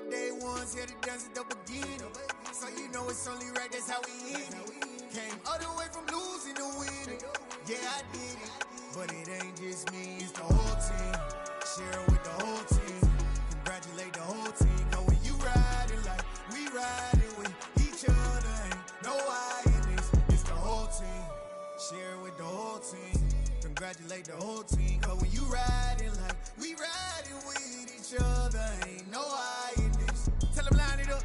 day ones here to dance at the beginning. So you know it's only right, that's how we end it. Came all the way from losing to winning. Yeah, I did it, but it ain't just me, it's the whole team. Share it with the whole team. Congratulate the whole team. Cause when you riding like we riding with each other, ain't no I in this, it's the whole team. Share it with the whole team. Congratulate the whole team. Cause when you riding like we riding with each other, ain't no I in this. Tell them line it up.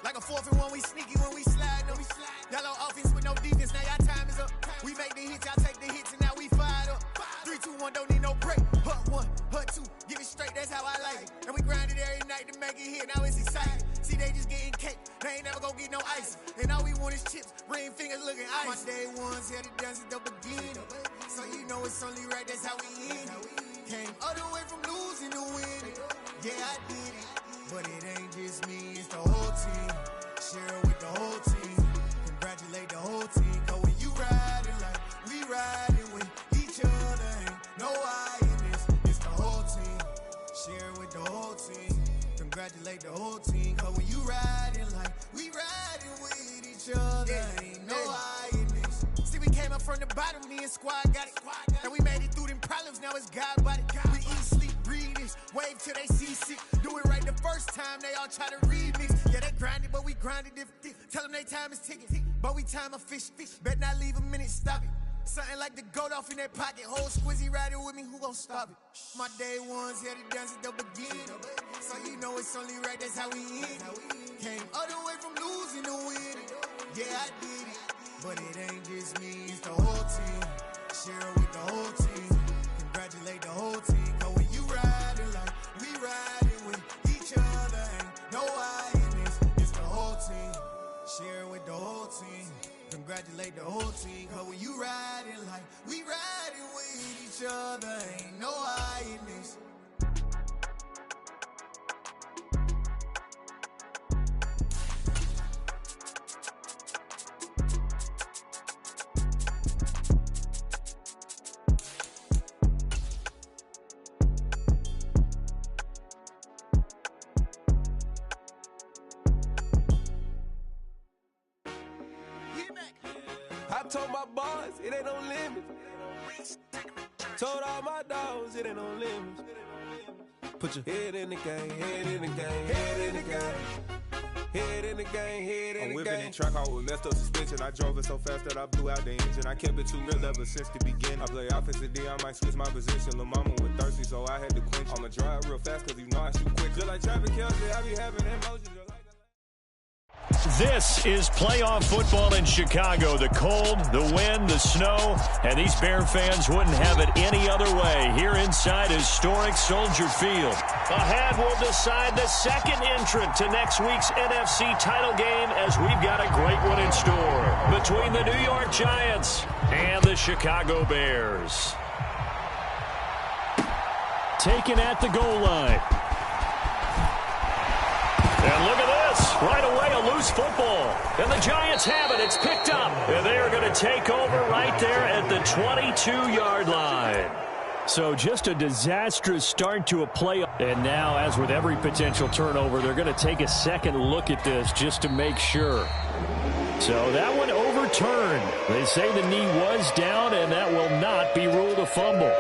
Like a 4th and 1, we sneaky when we slide. No, we slide. Y'all on offense with no defense, now y'all time is up. We make the hits, y'all take the hits, and now we fired up. 3, 2, 1, don't need no break. Hut 1, hut 2, give it straight, that's how I like it. And we grind it every night to make it here, now it's exciting. See, they just getting cake, they ain't never gonna get no ice. And all we want is chips, ring fingers looking ice. My day ones here to dance at the beginning. So you know it's only right, that's how we end it. Came all the way from losing to winning. Yeah, I did it, but it ain't just me, it's the whole team. Share it with the whole team. Congratulate the whole team. Cause when you riding like we riding with each other, ain't no I in this, it's the whole team. Share it with the whole team. Congratulate the whole team. Cause when you riding like we riding with each other, ain't no I in this. See, we came up from the bottom, me and squad got it. And we made it through them problems, now it's God body. We eat, sleep, breathe this, wave till they see sick. Do it right the first time, they all try to remix. Yeah, they grinded, but we grinded different. Tell them they time is ticking, but we time a fish. Bet not leave a minute, stop it. Something like the goat off in that pocket. Whole squizzy riding with me, who gon' stop it? My day ones here to dance at the beginning. So you know it's only right, that's how we end it. Came all the way from losing to winning. Yeah, I did it, but it ain't just me, it's the whole team. Share it with the whole team. Congratulate the whole team. Cause when you riding like we riding with each other, ain't no I in this, it's the whole team. Share it with the whole team. Congratulate the whole team. Cause when you riding like we riding with each other, ain't no I in this. I told my boys, it ain't no limits. Told all my dogs, it ain't no limits. Put your head in the game, head in the game, head in the game. Head in the game, head in the game. I'm whipping in track out with messed up suspension. I drove it so fast that I blew out the engine. I kept it too real ever since the beginning. I play offensive D, I might switch my position. Lil' mama was thirsty, so I had to quench. I'ma drive real fast, cause you know I shoot quick. Just like Travis Kelce, I be having emotions. This is playoff football in Chicago. The cold, the wind, the snow, and these Bear fans wouldn't have it any other way here inside historic Soldier Field. Ahead, we'll decide the second entrant to next week's NFC title game as we've got a great one in store between the New York Giants and the Chicago Bears. Taken at the goal line. And look at this. Right away, a loose football. And the Giants have it. It's picked up. And they are going to take over right there at the 22-yard line. So just a disastrous start to a play. And now, as with every potential turnover, they're going to take a second look at this just to make sure. So that one overturned. They say the knee was down, and that will not be ruled a fumble.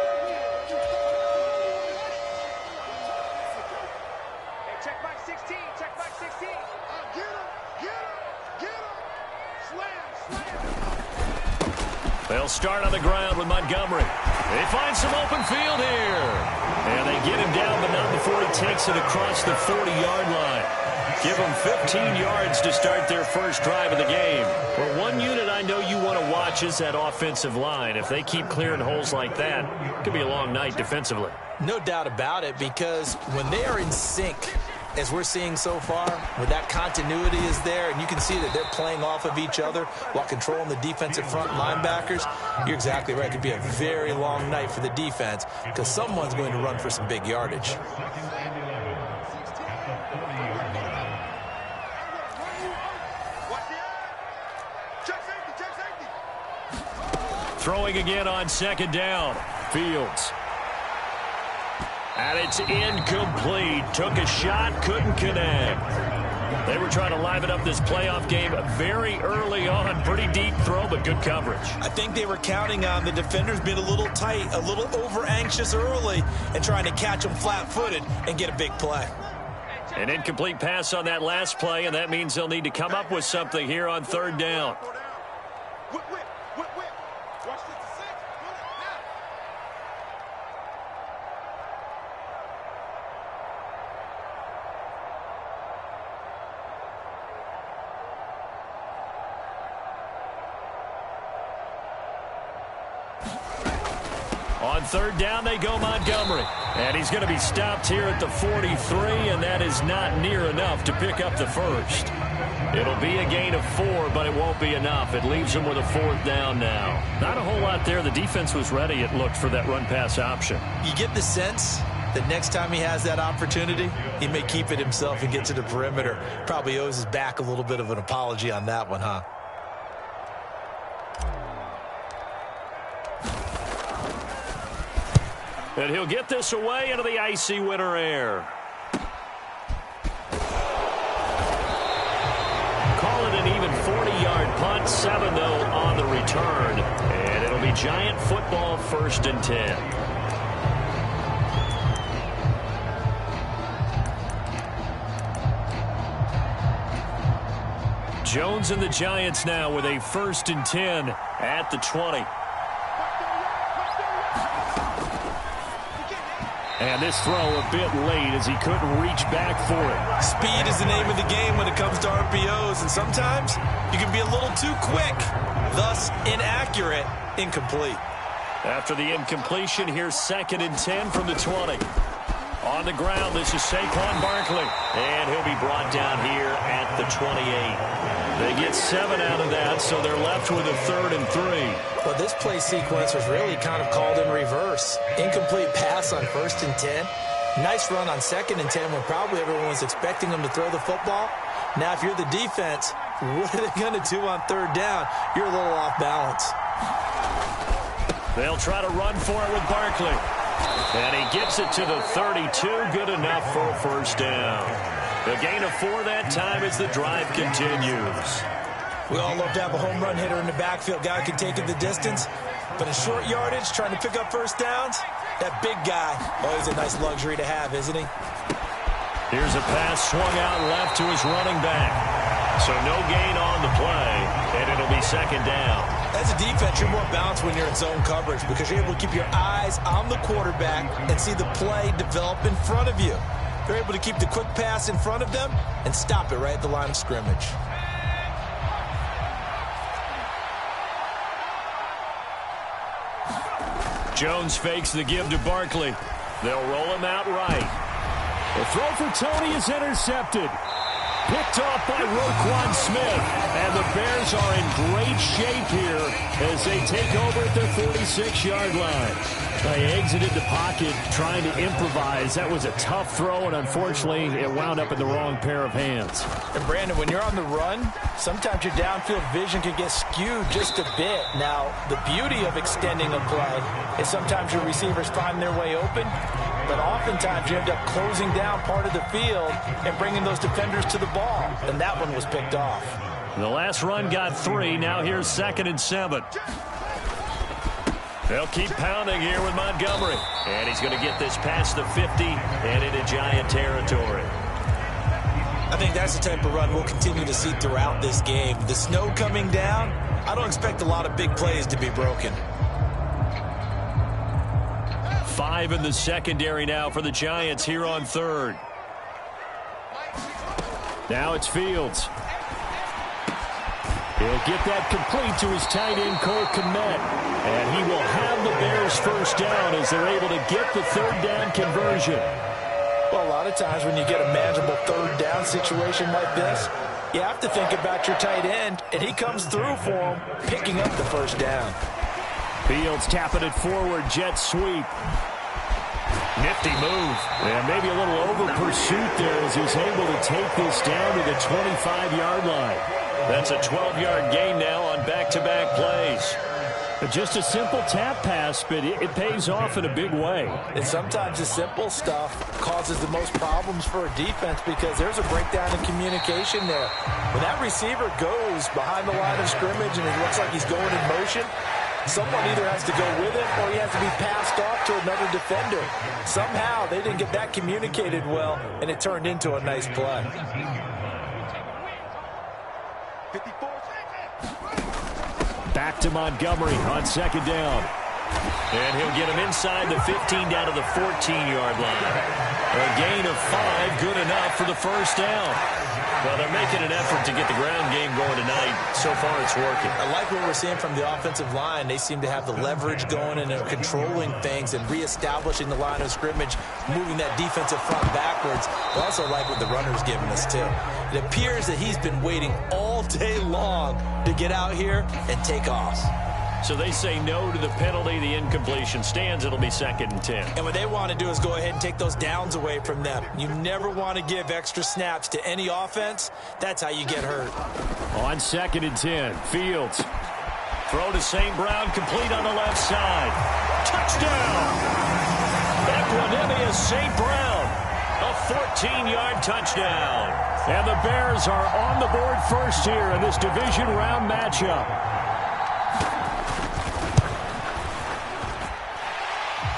They'll start on the ground with Montgomery. They find some open field here. And they get him down, but not before he takes it across the 40-yard line. Give them 15 yards to start their first drive of the game. Well, one unit I know you want to watch is that offensive line. If they keep clearing holes like that, it could be a long night defensively. No doubt about it, because when they are in sync, as we're seeing so far, where that continuity is there, and you can see that they're playing off of each other while controlling the defensive front linebackers, you're exactly right. It could be a very long night for the defense because someone's going to run for some big yardage. Throwing again on second down. Fields. And it's incomplete. Took a shot, couldn't connect. They were trying to liven up this playoff game very early on. Pretty deep throw, but good coverage. I think they were counting on the defenders being a little tight, a little over-anxious early, and trying to catch them flat-footed and get a big play. An incomplete pass on that last play, and that means they'll need to come up with something here on third down. On third down, they go Montgomery. And he's going to be stopped here at the 43, and that is not near enough to pick up the first. It'll be a gain of 4, but it won't be enough. It leaves him with a fourth down now. Not a whole lot there. The defense was ready, it looked, for that run-pass option. You get the sense that next time he has that opportunity, he may keep it himself and get to the perimeter. Probably owes his back a little bit of an apology on that one, huh? And he'll get this away into the icy winter air. Call it an even 40-yard punt, 7-0 on the return. And it'll be Giant football, 1st and 10. Jones and the Giants now with a 1st and 10 at the 20. And this throw a bit late as he couldn't reach back for it. Speed is the name of the game when it comes to RPOs, and sometimes you can be a little too quick, thus inaccurate, incomplete. After the incompletion, here's 2nd and 10 from the 20. On the ground, this is Saquon Barkley, and he'll be brought down here at the 28. They get 7 out of that, so they're left with a 3rd and 3. Well, this play sequence was really kind of called in reverse. Incomplete pass on 1st and 10. Nice run on 2nd and 10 when probably everyone was expecting them to throw the football. Now, if you're the defense, what are they going to do on 3rd down? You're a little off balance. They'll try to run for it with Barkley. And he gets it to the 32. Good enough for a 1st down. The gain of 4 that time as the drive continues. We all love to have a home run hitter in the backfield. Guy can take it the distance. But in short yardage, trying to pick up 1st downs, that big guy, always a nice luxury to have, isn't he? Here's a pass swung out left to his running back. So no gain on the play, and it'll be 2nd down. As a defense, you're more balanced when you're in zone coverage because you're able to keep your eyes on the quarterback and see the play develop in front of you. They're able to keep the quick pass in front of them and stop it right at the line of scrimmage. Jones fakes the give to Barkley. They'll roll him out right. The throw for Tony is intercepted. Picked off by Roquan Smith. And the Bears are in great shape here as they take over at their 46-yard line. They exited the pocket trying to improvise. That was a tough throw, and unfortunately, it wound up in the wrong pair of hands. And, Brandon, when you're on the run, sometimes your downfield vision can get skewed just a bit. Now, the beauty of extending a play is sometimes your receivers find their way open, but oftentimes you end up closing down part of the field and bringing those defenders to the ball, and that one was picked off. The last run got 3. Now here's 2nd and 7. They'll keep pounding here with Montgomery. And he's going to get this past the 50 and into Giant territory. I think that's the type of run we'll continue to see throughout this game. The snow coming down, I don't expect a lot of big plays to be broken. 5 in the secondary now for the Giants here on 3rd. Now it's Fields. He'll get that complete to his tight end, Cole Kmet. And he will have the Bears 1st down as they're able to get the 3rd down conversion. Well, a lot of times when you get a manageable 3rd down situation like this, you have to think about your tight end, and he comes through for him, picking up the 1st down. Fields tapping it forward, jet sweep. Nifty move. And maybe a little over pursuit there as he's able to take this down to the 25-yard line. That's a 12-yard gain now on back-to-back plays. Just a simple tap pass, but it pays off in a big way. And sometimes the simple stuff causes the most problems for a defense because there's a breakdown in communication there. When that receiver goes behind the line of scrimmage and it looks like he's going in motion, someone either has to go with him or he has to be passed off to another defender. Somehow they didn't get that communicated well, and it turned into a nice play. Back to Montgomery on second down. And he'll get him inside the 15 down to the 14-yard line. A gain of 5, good enough for the first down. Well, they're making an effort to get the ground game going tonight. So far, it's working. I like what we're seeing from the offensive line. They seem to have the leverage going and they're controlling things and reestablishing the line of scrimmage, moving that defensive front backwards. I also like what the runner's giving us, too. It appears that he's been waiting all day long to get out here and take off. So they say no to the penalty. The incompletion stands. It'll be 2nd and 10. And what they want to do is go ahead and take those downs away from them. You never want to give extra snaps to any offense. That's how you get hurt. On 2nd and 10, Fields. Throw to St. Brown, complete on the left side. Touchdown! Equanimous St. Brown. A 14-yard touchdown. And the Bears are on the board first here in this division round matchup.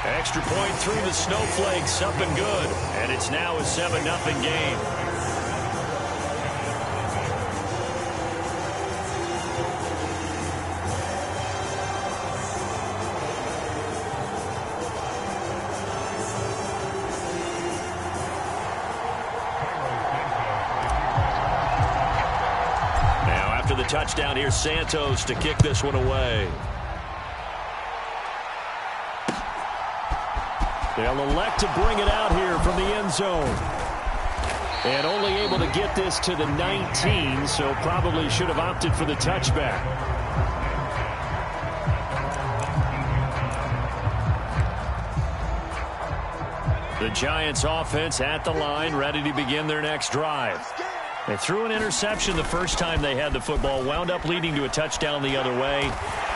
Extra point through the snowflakes, up and good. And it's now a 7-0 game. Now after the touchdown, here's Santos to kick this one away. They'll elect to bring it out here from the end zone. And only able to get this to the 19, so probably should have opted for the touchback. The Giants offense at the line, ready to begin their next drive. They threw an interception the first time they had the football, wound up leading to a touchdown the other way.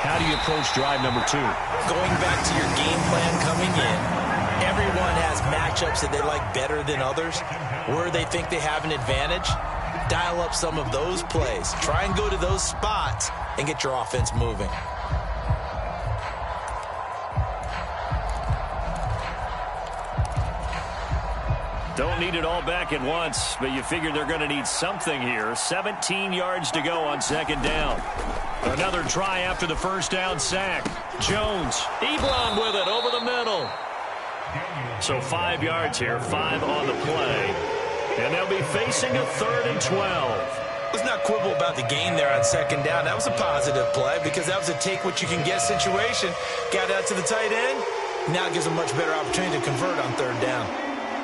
How do you approach drive number 2? Going back to your game plan coming in, everyone has matchups that they like better than others, where they think they have an advantage. Dial up some of those plays. Try and go to those spots and get your offense moving. Don't need it all back at once, but you figure they're going to need something here. 17 yards to go on 2nd down. Another try after the first down sack. Jones, Ebron with it over the middle. So 5 yards here, 5 on the play. And they'll be facing a 3rd and 12. Let's not quibble about the gain there on 2nd down. That was a positive play because that was a take-what-you-can-get situation. Got out to the tight end. Now it gives them a much better opportunity to convert on 3rd down.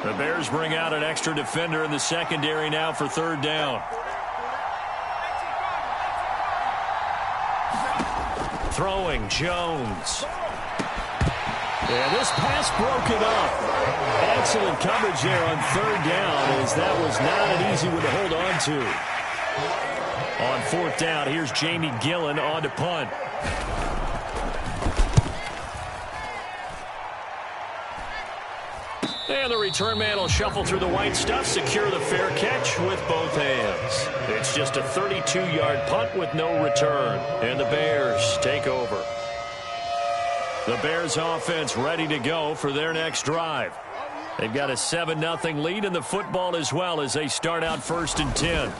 The Bears bring out an extra defender in the secondary now for 3rd down. Throwing, Jones. Yeah, this pass broken up. Excellent coverage there on 3rd down, as that was not an easy one to hold on to. On 4th down, here's Jamie Gillen on to punt. And the return man will shuffle through the white stuff, secure the fair catch with both hands. It's just a 32-yard punt with no return. And the Bears take over. The Bears offense ready to go for their next drive. They've got a 7-0 lead in the football as well as they start out 1st and 10.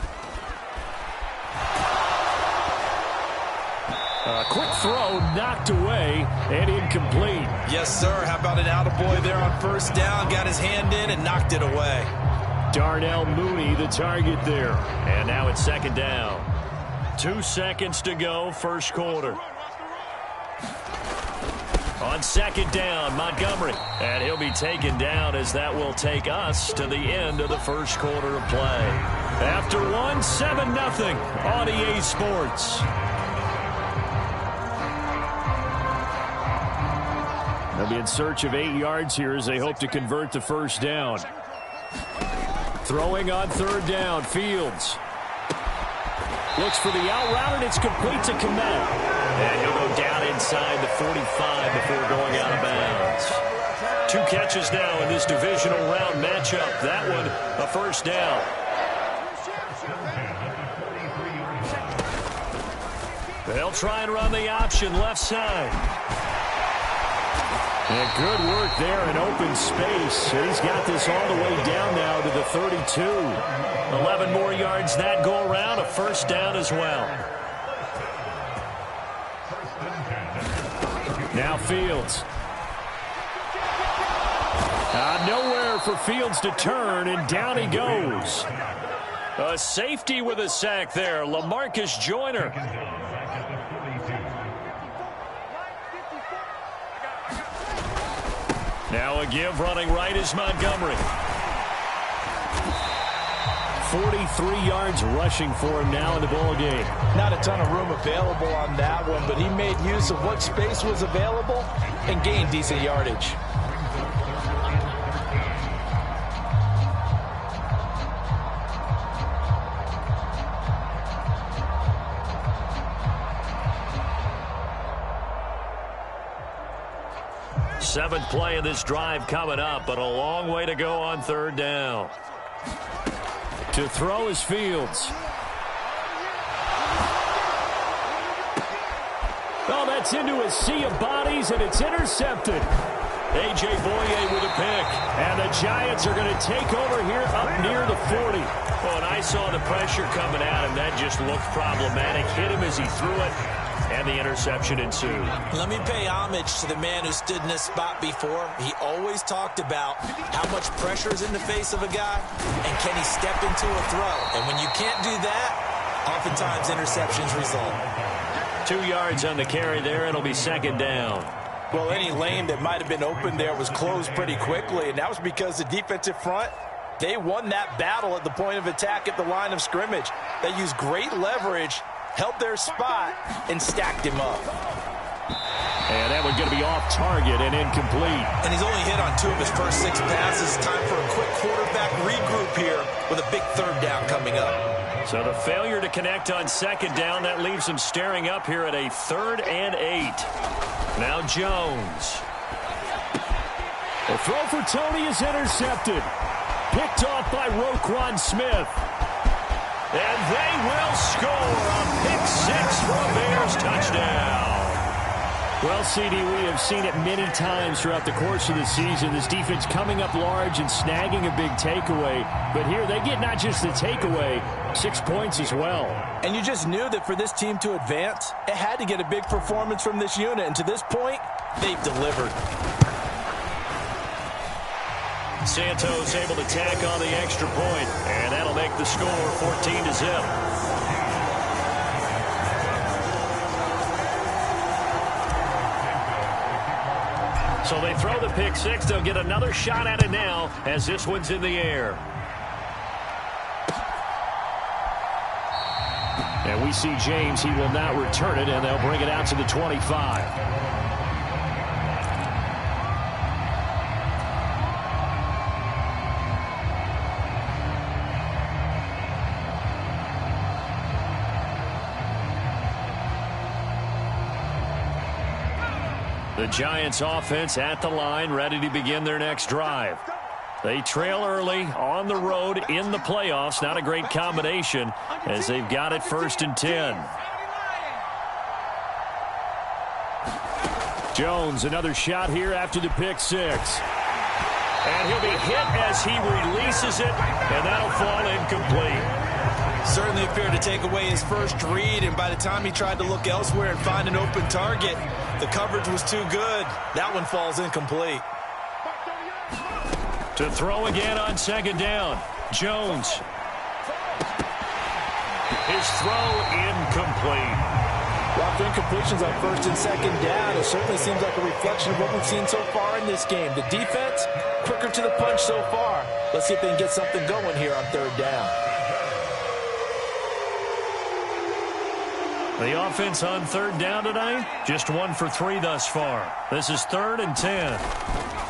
A quick throw knocked away and incomplete. Yes, sir. How about an attaboy there on 1st down? Got his hand in and knocked it away. Darnell Mooney, the target there. And now it's 2nd down. 2 seconds to go, 1st quarter. On 2nd down, Montgomery. And he'll be taken down as that will take us to the end of the 1st quarter of play. After one, 7-0 on EA Sports. They'll be in search of 8 yards here as they hope to convert the 1st down. Throwing on 3rd down, Fields. Looks for the out route, and it's complete to Kmet. And he'll go down inside the 45 before going out of bounds. 2 catches now in this divisional round matchup. That one, a first down. They'll try and run the option left side. And good work there in open space. He's got this all the way down now to the 32. 11 more yards that go around, a first down as well. Now Fields. Nowhere for Fields to turn, and down he goes. A safety with a sack there, LaMarcus Joyner. Now a give running right is Montgomery. 43 yards rushing for him now in the ball game. Not a ton of room available on that one, but he made use of what space was available and gained decent yardage. Seventh play of this drive coming up, but a long way to go on third down. To throw is Fields. Oh, that's into a sea of bodies, and it's intercepted. A.J. Boye with a pick. And the Giants are going to take over here up near the 40. Oh, and I saw the pressure coming at him. That just looked problematic. Hit him as he threw it. And the interception ensued. Let me pay homage to the man who stood in this spot before. He always talked about how much pressure is in the face of a guy, and can he step into a throw. And when you can't do that, oftentimes interceptions result. 2 yards on the carry there. It'll be second down. Well, any lane that might have been open there was closed pretty quickly, and that was because the defensive front, they won that battle at the point of attack at the line of scrimmage. They used great leverage, held their spot, and stacked him up. And that one's going to be off target and incomplete. And he's only hit on 2 of his first 6 passes. Time for a quick quarterback regroup here with a big third down coming up. So the failure to connect on second down, that leaves him staring up here at a 3rd and 8. Now Jones. The throw for Tony is intercepted. Picked off by Roquan Smith. And they will score a pick 6 for a Bears touchdown. Well, CD, we have seen it many times throughout the course of the season. This defense coming up large and snagging a big takeaway. But here they get not just the takeaway, 6 points as well. And you just knew that for this team to advance, it had to get a big performance from this unit. And to this point, they've delivered. Santos able to tack on the extra point, and that'll make the score 14-0. So they throw the pick 6. They'll get another shot at it now as this one's in the air. And we see James. He will not return it, and they'll bring it out to the 25. The Giants offense at the line, ready to begin their next drive. They trail early on the road in the playoffs. Not a great combination as they've got it 1st and 10. Jones, another shot here after the pick 6. And he'll be hit as he releases it, and that'll fall incomplete. Certainly appeared to take away his first read, and by the time he tried to look elsewhere and find an open target, the coverage was too good. That one falls incomplete. To throw again on second down, Jones. His throw incomplete. Well, after incompletions on 1st and 2nd down, it certainly seems like a reflection of what we've seen so far in this game. The defense, quicker to the punch so far. Let's see if they can get something going here on 3rd down. The offense on 3rd down tonight, just 1 for 3 thus far. This is 3rd and 10.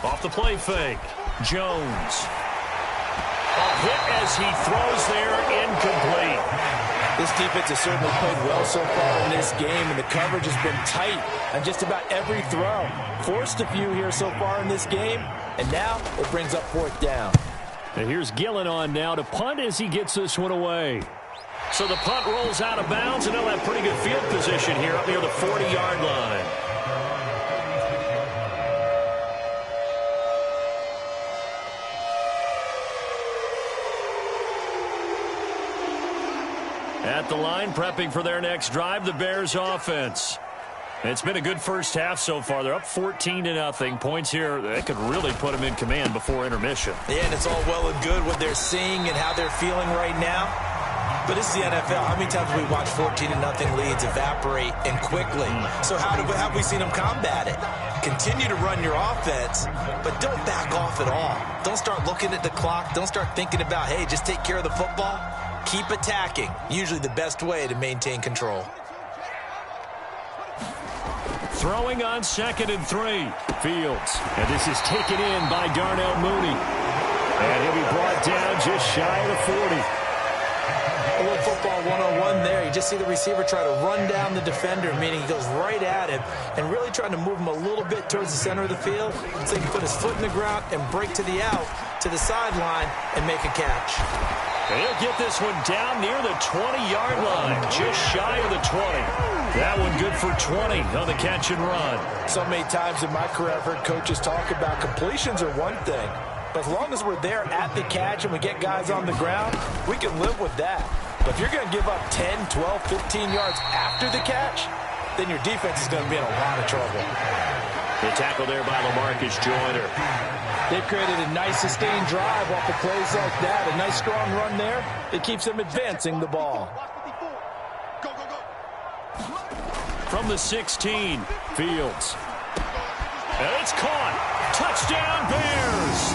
Off the play fake, Jones. A hit as he throws there, incomplete. This This defense has certainly played well so far in this game, and the coverage has been tight on just about every throw. Forced a few here so far in this game, and now it brings up fourth down. And here's Gillen on now to punt as he gets this one away. So the punt rolls out of bounds, and they'll have pretty good field position here up near the 40-yard line. At the line, prepping for their next drive, the Bears offense. It's been a good first half so far. They're up 14-0. Points here, that could really put them in command before intermission. Yeah, and it's all well and good what they're seeing and how they're feeling right now. But this is the NFL. How many times have we watched 14-0 leads evaporate and quickly? So how have we seen them combat it? Continue to run your offense, but don't back off at all. Don't start looking at the clock. Don't start thinking about, hey, just take care of the football. Keep attacking. Usually the best way to maintain control. Throwing on 2nd and 3. Fields. And this is taken in by Darnell Mooney. And he'll be brought down just shy of the 40. A little football 101 there. You just see the receiver try to run down the defender, meaning he goes right at him and really trying to move him a little bit towards the center of the field so he can put his foot in the ground and break to the out, to the sideline, and make a catch. And he'll get this one down near the 20-yard line, just shy of the 20. That one good for 20 on the catch and run. So many times in my career I've heard coaches talk about completions are one thing, but as long as we're there at the catch and we get guys on the ground, we can live with that. But if you're going to give up 10, 12, 15 yards after the catch, then your defense is going to be in a lot of trouble. The tackle there by LaMarcus Joyner. They've created a nice sustained drive off of plays like that. A nice strong run there. It keeps them advancing the ball. From the 16, Fields. And it's caught. Touchdown, Bears.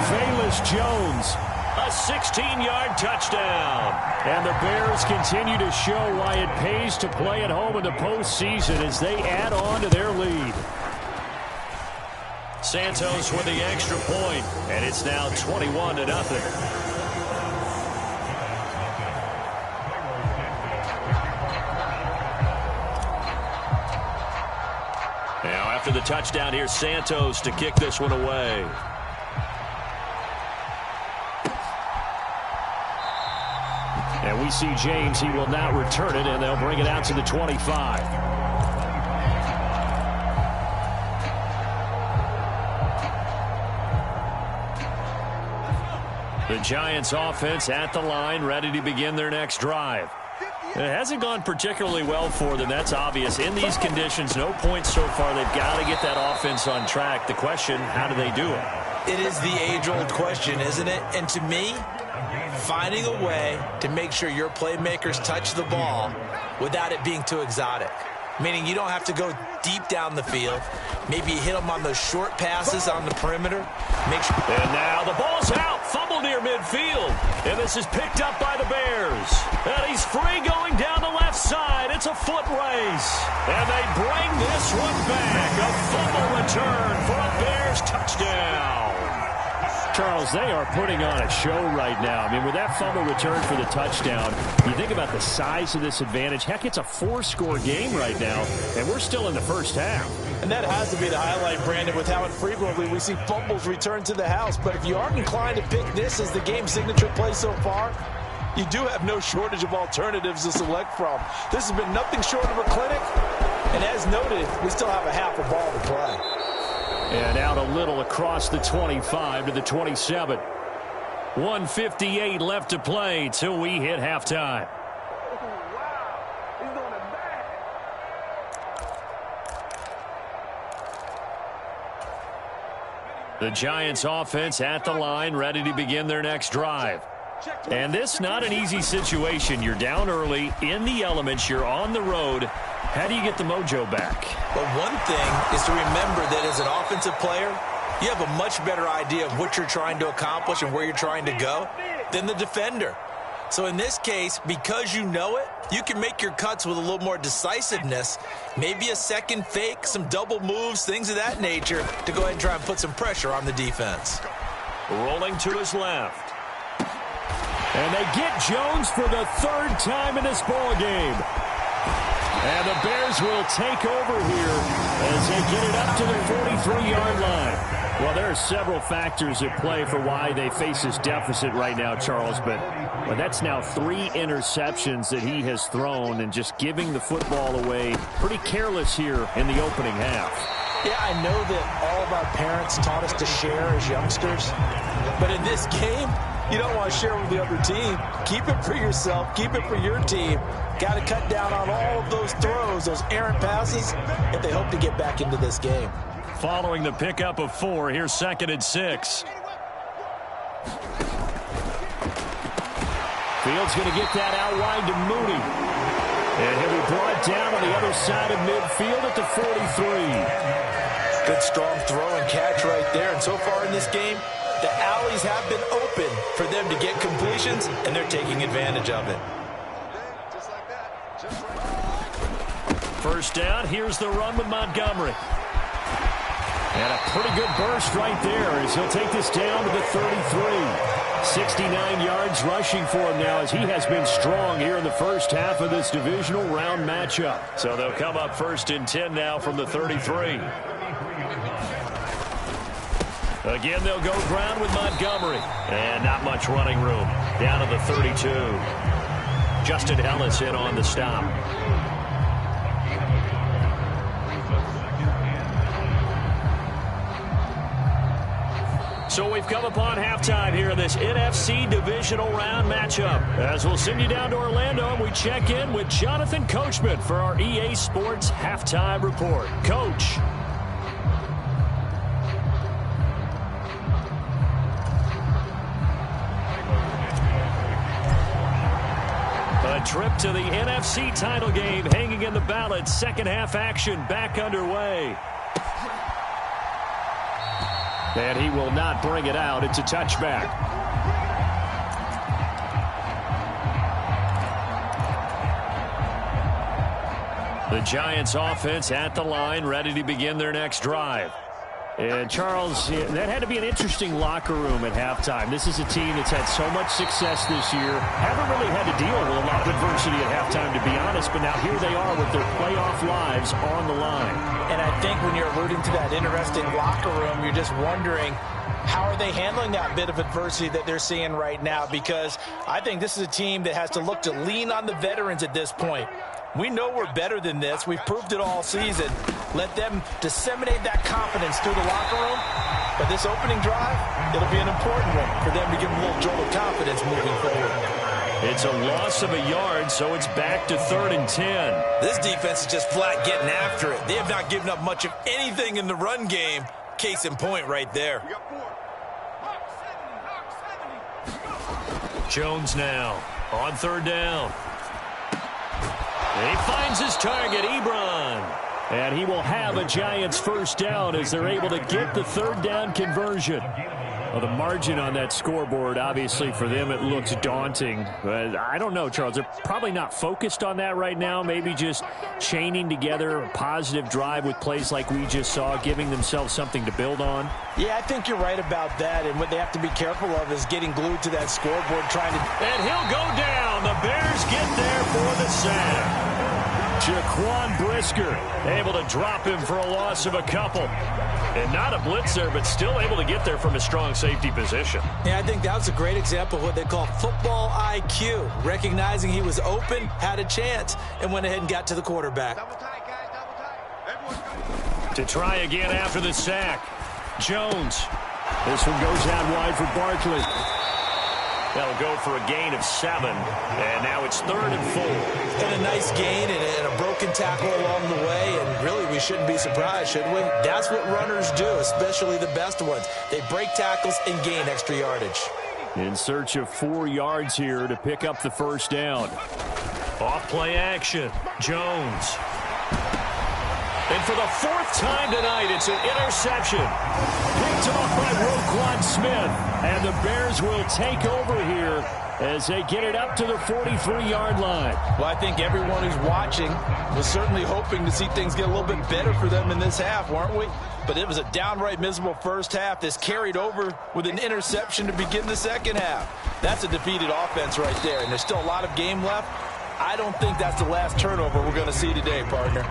Velus Jones. A 16-yard touchdown. And the Bears continue to show why it pays to play at home in the postseason as they add on to their lead. Santos with the extra point, and it's now 21-0. Now after the touchdown, here's Santos to kick this one away. And we see James, he will not return it, and they'll bring it out to the 25. The Giants offense at the line, ready to begin their next drive. It hasn't gone particularly well for them. That's obvious. In these conditions, no points so far. They've got to get that offense on track. The question, how do they do it? It is the age-old question, isn't it? And to me, finding a way to make sure your playmakers touch the ball without it being too exotic. Meaning you don't have to go deep down the field. Maybe you hit them on those short passes on the perimeter. And now the ball's out. Fumble near midfield. And this is picked up by the Bears. And he's free going down the left side. It's a foot race. And they bring this one back. A fumble return for a Bears touchdown. Charles, they are putting on a show right now. I mean, with that fumble return for the touchdown, you think about the size of this advantage. Heck, it's a 4-score game right now, and we're still in the first half. And that has to be the highlight, Brandon, with how infrequently we see fumbles return to the house. But if you aren't inclined to pick this as the game signature play so far, you do have no shortage of alternatives to select from. This has been nothing short of a clinic. And as noted, we still have a half a ball to play. And out a little across the 25 to the 27. 1:58 left to play till we hit halftime. The Giants offense at the line, ready to begin their next drive. And this not an easy situation. You're down early, in the elements, you're on the road. How do you get the mojo back? Well, one thing is to remember that as an offensive player, you have a much better idea of what you're trying to accomplish and where you're trying to go than the defender. So in this case, because you know it, you can make your cuts with a little more decisiveness, maybe a second fake, some double moves, things of that nature, to go ahead and try and put some pressure on the defense. Rolling to his left. And they get Jones for the third time in this ball game. And the Bears will take over here as they get it up to the 43-yard line. Well, there are several factors at play for why they face this deficit right now, Charles, but that's now 3 interceptions that he has thrown and just giving the football away pretty careless here in the opening half. Yeah, I know that all of our parents taught us to share as youngsters, but in this game, you don't want to share with the other team. Keep it for yourself. Keep it for your team. Got to cut down on all of those throws, those errant passes, if they hope to get back into this game. Following the pickup of 4, here's 2nd and 6. Fields going to get that out wide to Mooney. And he'll be brought down on the other side of midfield at the 43. Good strong throw and catch right there. And so far in this game, the alleys have been open for them to get completions, and they're taking advantage of it. First down, here's the run with Montgomery. And a pretty good burst right there as he'll take this down to the 33. 69 yards rushing for him now as he has been strong here in the first half of this divisional round matchup. So they'll come up 1st and 10 now from the 33. Again, they'll go ground with Montgomery. And not much running room. Down to the 32. Justin Ellis in on the stop. So we've come upon halftime here in this NFC Divisional Round matchup. As we'll send you down to Orlando, and we check in with Jonathan Coachman for our EA Sports Halftime Report. Coach. A trip to the NFC title game hanging in the balance. Second half action back underway. And he will not bring it out. It's a touchback. The Giants offense at the line, ready to begin their next drive. And Charles, that had to be an interesting locker room at halftime. This is a team that's had so much success this year. Haven't really had to deal with a lot of adversity at halftime, to be honest. But now here they are with their playoff lives on the line. And I think when you're alluding to that interesting locker room, you're just wondering, how are they handling that bit of adversity that they're seeing right now? Because I think this is a team that has to look to lean on the veterans at this point. We know we're better than this. We've proved it all season. Let them disseminate that confidence through the locker room. But this opening drive, it'll be an important one for them to give them a little jolt of confidence moving forward. It's a loss of a yard, so it's back to 3rd and 10. This defense is just flat getting after it. They have not given up much of anything in the run game. Case in point right there. Jones now on 3rd down. And he finds his target, Ebron. And he will have a Giants first down as they're able to get the 3rd down conversion. Well, the margin on that scoreboard, obviously, for them, it looks daunting. But I don't know, Charles. They're probably not focused on that right now. Maybe just chaining together a positive drive with plays like we just saw, giving themselves something to build on. Yeah, I think you're right about that. And what they have to be careful of is getting glued to that scoreboard, trying to... And he'll go down. The Bears get there for the sack. Jaquan Brisker able to drop him for a loss of a couple. And not a blitzer, but still able to get there from a strong safety position. Yeah, I think that was a great example of what they call football IQ. Recognizing he was open, had a chance, and went ahead and got to the quarterback. To try again after the sack. Jones. This one goes out wide for Barkley. That'll go for a gain of 7. And now it's 3rd and 4. And a nice gain and a broken tackle along the way. And really, we shouldn't be surprised, should we? That's what runners do, especially the best ones. They break tackles and gain extra yardage. In search of 4 yards here to pick up the first down. Off play action. Jones. And for the 4th time tonight, it's an interception. Picked off by Roquan Smith. And the Bears will take over here as they get it up to the 43-yard line. Well, I think everyone who's watching was certainly hoping to see things get a little bit better for them in this half, weren't we? but it was a downright miserable first half. This carried over with an interception to begin the second half. That's a defeated offense right there, and there's still a lot of game left. I don't think that's the last turnover we're going to see today, partner.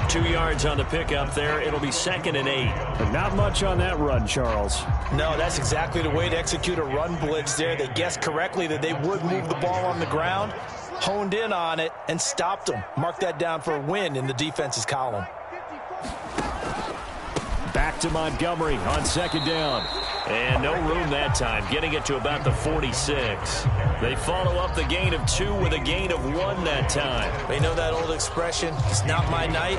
2 yards on the pickup there. It'll be 2nd and 8. But not much on that run, Charles. No, that's exactly the way to execute a run blitz there. They guessed correctly that they would move the ball on the ground, honed in on it, and stopped them. Mark that down for a win in the defense's column. Back to Montgomery on 2nd down. And no room that time, getting it to about the 46. They follow up the gain of 2 with a gain of 1 that time. You know that old expression, it's not my night?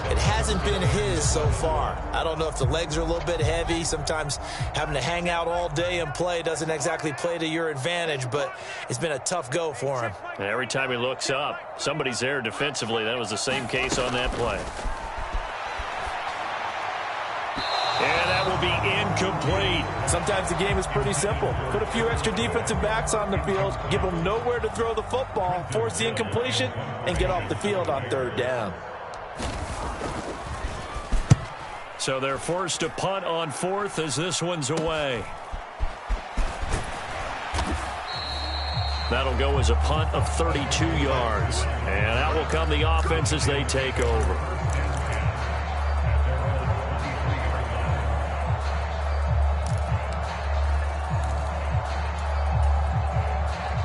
It hasn't been his so far. I don't know if the legs are a little bit heavy. Sometimes having to hang out all day and play doesn't exactly play to your advantage, but it's been a tough go for him. And every time he looks up, somebody's there defensively. That was the same case on that play. And that will be incomplete. Sometimes the game is pretty simple. Put a few extra defensive backs on the field, give them nowhere to throw the football, force the incompletion, and get off the field on 3rd down. So they're forced to punt on 4th as this one's away. That'll go as a punt of 32 yards. And that will come the offense as they take over.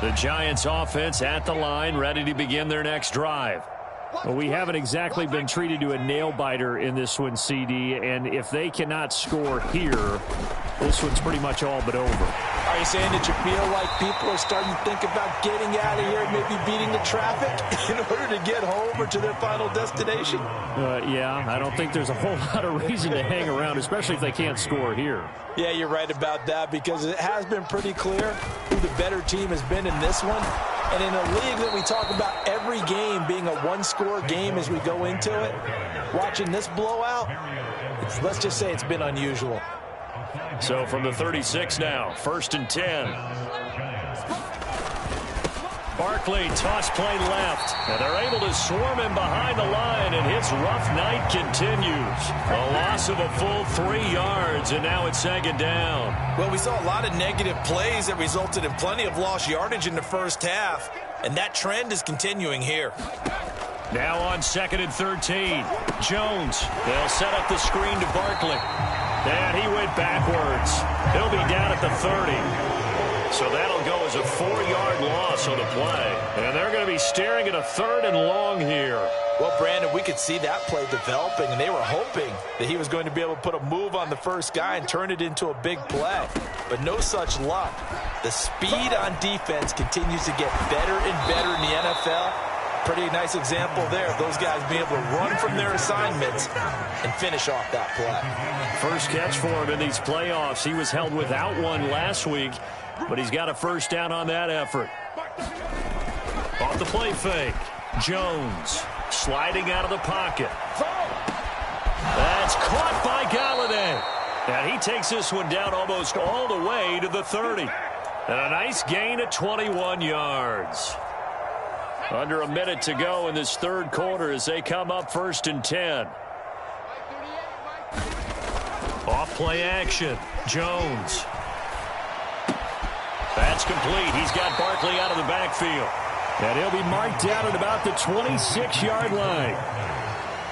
The Giants offense at the line, ready to begin their next drive. Well, we haven't exactly been treated to a nail-biter in this one, CD, and if they cannot score here, this one's pretty much all but over. Are you saying that you feel like people are starting to think about getting out of here and maybe beating the traffic in order to get home or to their final destination? Yeah, I don't think there's a whole lot of reason to hang around, especially if they can't score here. Yeah, you're right about that, because it has been pretty clear who the better team has been in this one. And in a league that we talk about every game being a one-score game as we go into it, watching this blowout, let's just say it's been unusual. So from the 36 now, 1st and 10. Barkley, toss play left. And they're able to swarm him behind the line, and his rough night continues. A loss of a full 3 yards, and now it's 2nd down. Well, we saw a lot of negative plays that resulted in plenty of lost yardage in the first half, and that trend is continuing here. Now on 2nd and 13. Jones, they'll set up the screen to Barkley. And he went backwards. He'll be down at the 30. So that'll go as a 4-yard loss on the play. And they're going to be staring at a 3rd and long here. Well, Brandon, we could see that play developing, and they were hoping that he was going to be able to put a move on the first guy and turn it into a big play. But no such luck. The speed on defense continues to get better and better in the NFL. Pretty nice example there of those guys being able to run from their assignments and finish off that play. First catch for him in these playoffs. He was held without one last week, but he's got a first down on that effort. Off the play fake. Jones sliding out of the pocket. That's caught by Galladay. And he takes this one down almost all the way to the 30. And a nice gain of 21 yards. Under a minute to go in this 3rd quarter as they come up 1st and 10. Off play action. Jones. That's complete. He's got Barkley out of the backfield. And he'll be marked down at about the 26-yard line.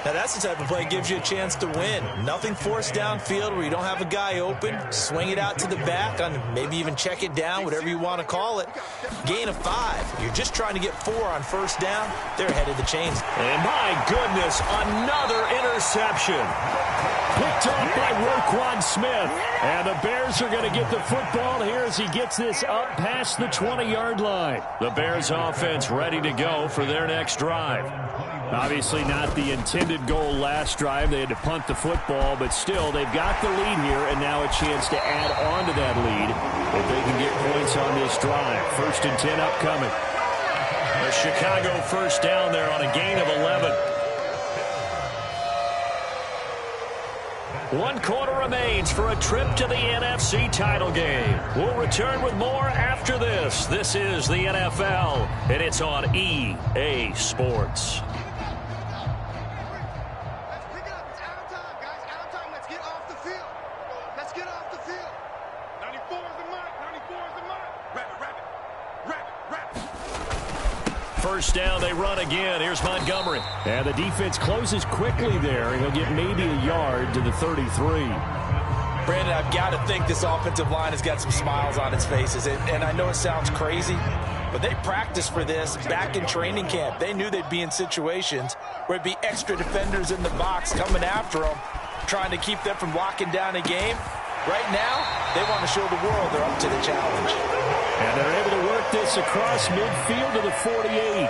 Now, that's the type of play that gives you a chance to win. Nothing forced downfield where you don't have a guy open. Swing it out to the back, on maybe even check it down, whatever you want to call it. Gain of 5. You're just trying to get 4 on first down. They're ahead of the chains. And my goodness, another interception. Picked off by Roquan Smith. And the Bears are going to get the football here as he gets this up past the 20-yard line. The Bears offense ready to go for their next drive. Obviously not the intended goal last drive. They had to punt the football, but still they've got the lead here and now a chance to add on to that lead if they can get points on this drive. 1st and 10 upcoming. A Chicago first down there on a gain of 11. 1 quarter remains for a trip to the NFC title game. We'll return with more after this. This is the NFL, and it's on EA Sports. First down, they run again. Here's Montgomery. And the defense closes quickly there. He'll get maybe a yard to the 33. Brandon, I've got to think this offensive line has got some smiles on its faces. And I know it sounds crazy, but they practiced for this back in training camp. They knew they'd be in situations where it'd be extra defenders in the box coming after them, trying to keep them from locking down a game. Right now, they want to show the world they're up to the challenge. And they're able to work this across midfield to the 48.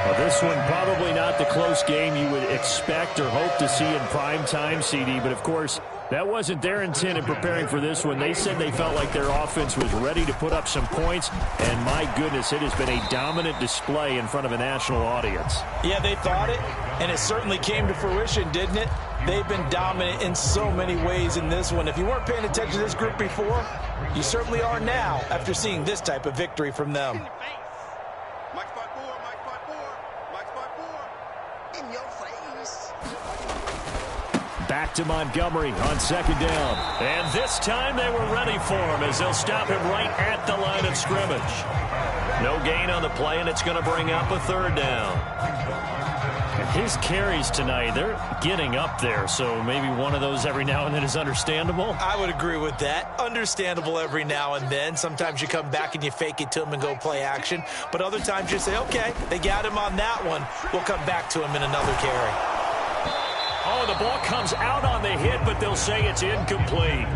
Well, this one probably not the close game you would expect or hope to see in prime time, CD. But, of course, that wasn't their intent in preparing for this one. They said they felt like their offense was ready to put up some points. And, my goodness, it has been a dominant display in front of a national audience. Yeah, they thought it, and it certainly came to fruition, didn't it? They've been dominant in so many ways in this one. If you weren't paying attention to this group before, you certainly are now after seeing this type of victory from them. In your face. Back to Montgomery on second down. And this time they were ready for him as they'll stop him right at the line of scrimmage. No gain on the play, and it's going to bring up a third down. His carries tonight, they're getting up there, so maybe one of those every now and then is understandable. I would agree with that. Understandable every now and then. Sometimes you come back and you fake it to him and go play action. But other times you say, okay, they got him on that one. We'll come back to him in another carry. Oh, the ball comes out on the hit, but they'll say it's incomplete.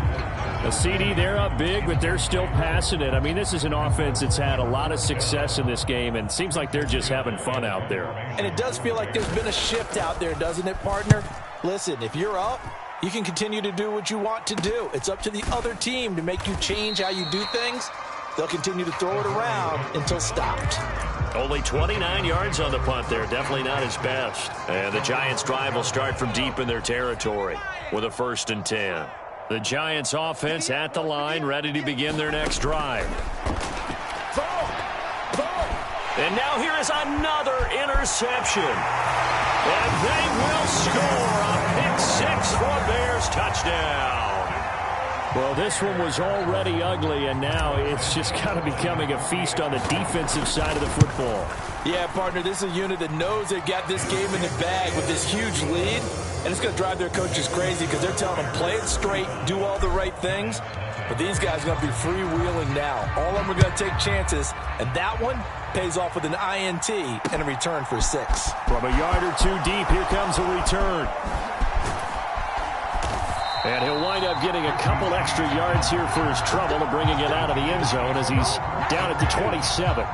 The CD, they're up big, but they're still passing it. I mean, this is an offense that's had a lot of success in this game, and it seems like they're just having fun out there. And it does feel like there's been a shift out there, doesn't it, partner? Listen, if you're up, you can continue to do what you want to do. It's up to the other team to make you change how you do things. They'll continue to throw it around until stopped. Only 29 yards on the punt there. Definitely not his best. And the Giants' drive will start from deep in their territory with a 1st and 10. The Giants' offense at the line, ready to begin their next drive. And now here is another interception. And they will score a pick-6 for Bears touchdown. Well, this one was already ugly, and now it's just kind of becoming a feast on the defensive side of the football. Yeah, partner, this is a unit that knows they've got this game in the bag with this huge lead, and it's going to drive their coaches crazy because they're telling them play it straight, do all the right things. But these guys are going to be freewheeling now. All of them are going to take chances, and that one pays off with an INT and a return for 6. From a yard or two deep, here comes a return. And he'll wind up getting a couple extra yards here for his trouble and bringing it out of the end zone as he's down at the 27.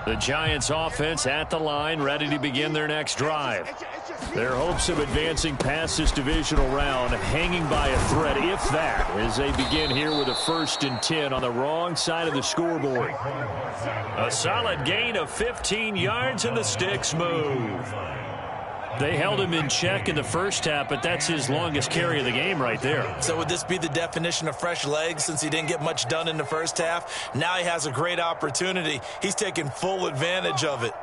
The Giants offense at the line, ready to begin their next drive. Their hopes of advancing past this divisional round hanging by a thread, if that, as they begin here with a 1st and 10 on the wrong side of the scoreboard. A solid gain of 15 yards and the sticks move. They held him in check in the first half, but that's his longest carry of the game right there. So would this be the definition of fresh legs since he didn't get much done in the first half? Now he has a great opportunity. He's taking full advantage of it.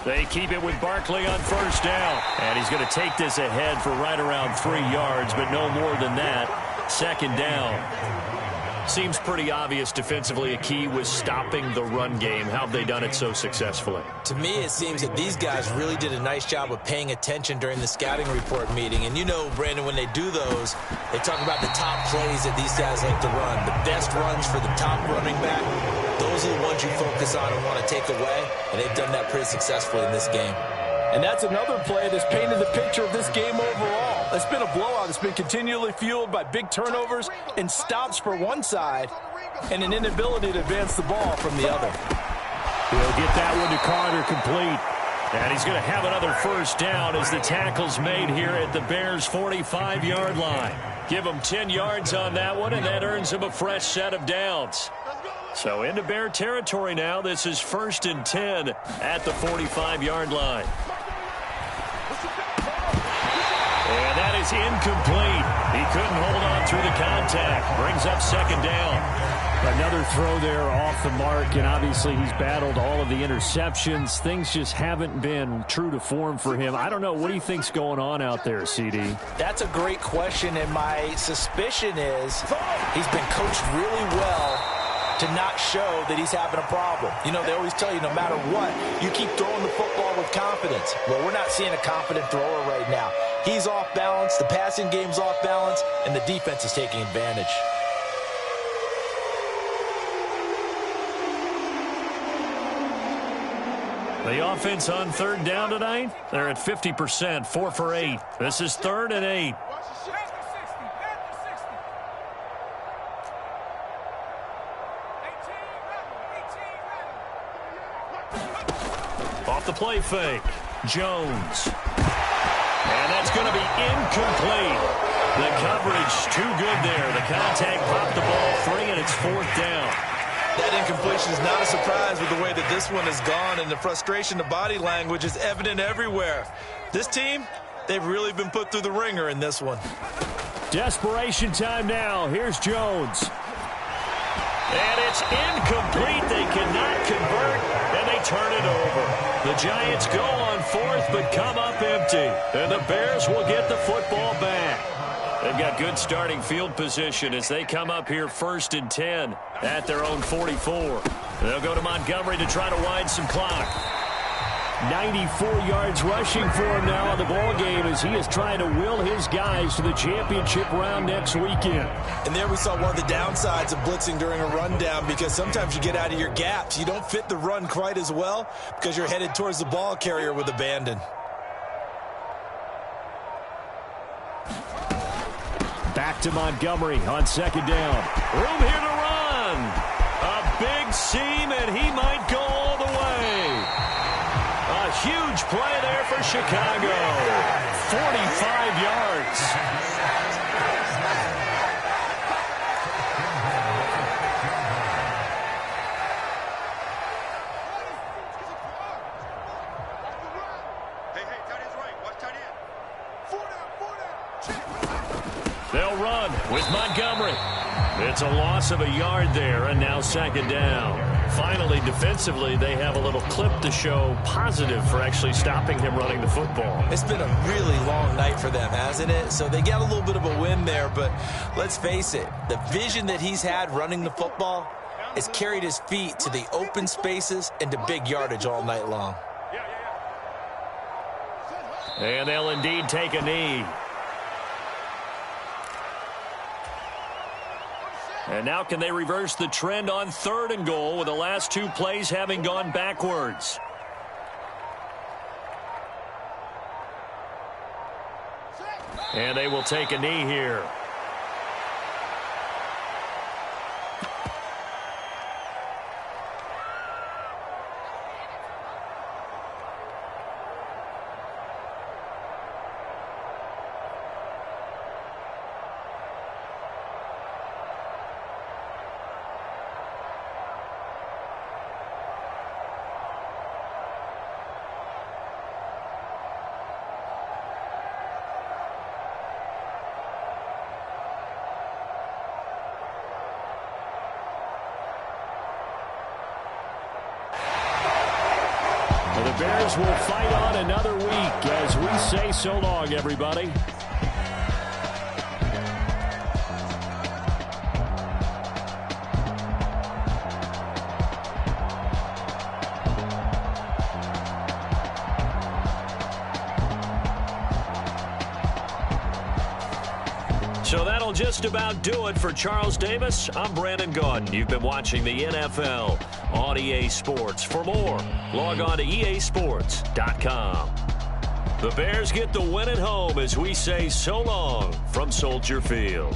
They keep it with Barkley on 1st down. And he's going to take this ahead for right around 3 yards, but no more than that. 2nd down. Seems pretty obvious defensively a key was stopping the run game. How have they done it so successfully? To me, it seems that these guys really did a nice job of paying attention during the scouting report meeting. And you know, Brandon, when they do those, they talk about the top plays that these guys like to run. The best runs for the top running back. Those are the ones you focus on and want to take away. And they've done that pretty successfully in this game. And that's another play that's painted the picture of this game overall. It's been a blowout. It's been continually fueled by big turnovers and stops for one side and an inability to advance the ball from the other. He'll get that one to Carter complete. And he's going to have another 1st down as the tackle's made here at the Bears' 45-yard line. Give him 10 yards on that one, and that earns him a fresh set of downs. So into Bear territory now. This is 1st and 10 at the 45-yard line. And that is incomplete. He couldn't hold on through the contact. Brings up second down. Another throw there off the mark, and obviously he's battled all of the interceptions. Things just haven't been true to form for him. I don't know. What do you think's going on out there, CD? That's a great question, and my suspicion is he's been coached really well to not show that he's having a problem. You know, they always tell you no matter what, you keep throwing the football with confidence. Well, we're not seeing a confident thrower right now. He's off balance, the passing game's off balance, and the defense is taking advantage. The offense on third down tonight, they're at 50%, 4 for 8. This is 3rd and 8. Off the play fake, Jones. And that's going to be incomplete. The coverage too good there. The contact popped the ball free, and it's 4th down. That incompletion is not a surprise with the way that this one has gone, and the frustration, the body language is evident everywhere. This team, they've really been put through the ringer in this one. Desperation time now. Here's Jones. And it's incomplete. They cannot convert, and they turn it over. The Giants go on 4th, but come up empty. And the Bears will get the football back. They've got good starting field position as they come up here 1st and 10 at their own 44. They'll go to Montgomery to try to wind some clock. 94 yards rushing for him now in the ball game as he is trying to will his guys to the championship round next weekend. And there we saw one of the downsides of blitzing during a rundown, because sometimes you get out of your gaps. You don't fit the run quite as well because you're headed towards the ball carrier with abandon. Back to Montgomery on 2nd down. Room here to run. A big seam, and he might go all the way. A huge play there for Chicago. 45 yards. They'll run with Montgomery. It's a loss of a yard there, and now 2nd down. Finally, defensively, they have a little clip to show positive for actually stopping him running the football. It's been a really long night for them, hasn't it? So they got a little bit of a win there, but let's face it, the vision that he's had running the football has carried his feet to the open spaces and to big yardage all night long. And they'll indeed take a knee. And now can they reverse the trend on 3rd and goal with the last 2 plays having gone backwards? And they will take a knee here. The Bears will fight on another week as we say so long, everybody. So that'll just about do it for Charles Davis. I'm Brandon Gaudin. You've been watching the NFL on EA Sports. For more, log on to easports.com. The Bears get the win at home as we say so long from Soldier Field.